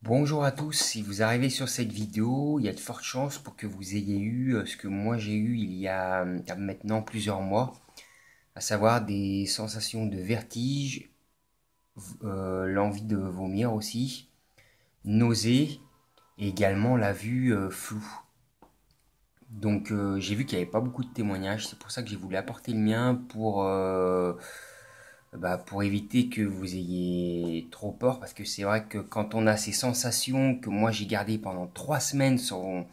Bonjour à tous, si vous arrivez sur cette vidéo, il y a de fortes chances pour que vous ayez eu ce que moi j'ai eu il y a maintenant plusieurs mois, à savoir des sensations de vertige, l'envie de vomir aussi, nausées et également la vue floue. Donc j'ai vu qu'il n'y avait pas beaucoup de témoignages, c'est pour ça que j'ai voulu apporter le mien pour éviter que vous ayez trop peur, parce que c'est vrai que quand on a ces sensations que moi j'ai gardées pendant 3 semaines sans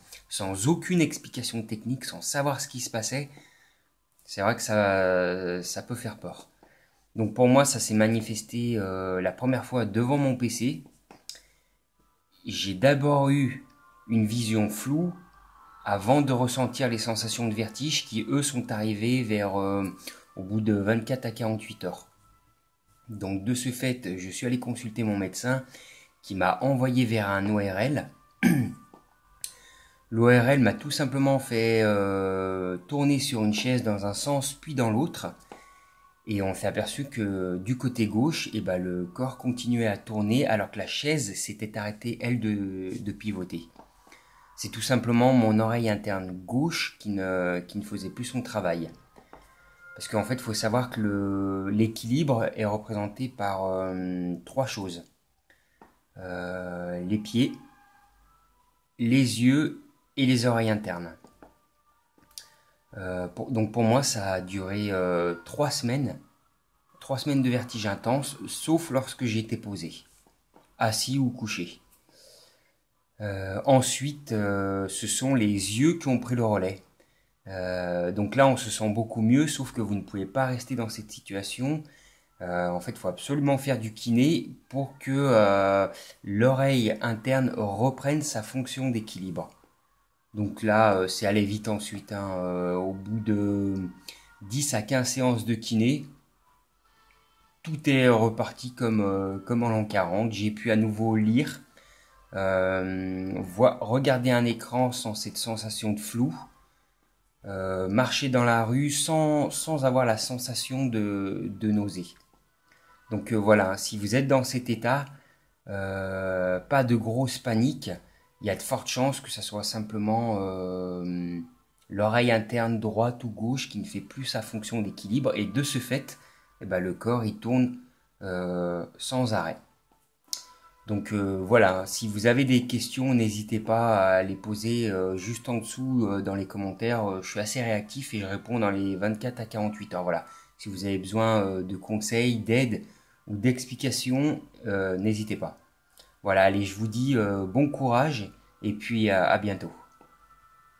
aucune explication technique, sans savoir ce qui se passait, c'est vrai que ça peut faire peur. Donc pour moi, ça s'est manifesté la première fois devant mon PC. J'ai d'abord eu une vision floue avant de ressentir les sensations de vertige qui, eux, sont arrivées au bout de 24 à 48 heures. Donc de ce fait, je suis allé consulter mon médecin qui m'a envoyé vers un ORL. L'ORL m'a tout simplement fait tourner sur une chaise dans un sens puis dans l'autre. Et on s'est aperçu que du côté gauche, le corps continuait à tourner alors que la chaise s'était arrêtée, elle, de pivoter. C'est tout simplement mon oreille interne gauche qui ne faisait plus son travail. Parce qu'en fait, il faut savoir que l'équilibre est représenté par trois choses. Les pieds, les yeux et les oreilles internes. Donc pour moi, ça a duré 3 semaines. 3 semaines de vertige intense, sauf lorsque j'ai été posé, assis ou couché. Ensuite, ce sont les yeux qui ont pris le relais. Donc là, on se sent beaucoup mieux, sauf que vous ne pouvez pas rester dans cette situation. En fait, il faut absolument faire du kiné pour que l'oreille interne reprenne sa fonction d'équilibre. Donc là, c'est aller vite ensuite, hein. Au bout de 10 à 15 séances de kiné, tout est reparti comme en l'an 40. J'ai pu à nouveau lire, regarder un écran sans cette sensation de flou, marcher dans la rue sans avoir la sensation de nausée. Donc voilà, si vous êtes dans cet état, pas de grosse panique. Il y a de fortes chances que ça soit simplement l'oreille interne droite ou gauche qui ne fait plus sa fonction d'équilibre. Et de ce fait, le corps il tourne sans arrêt. Donc voilà, si vous avez des questions, n'hésitez pas à les poser juste en dessous dans les commentaires. Je suis assez réactif et je réponds dans les 24 à 48 heures. Voilà. Si vous avez besoin de conseils, d'aide ou d'explications, n'hésitez pas. Voilà, allez, je vous dis bon courage et puis à bientôt.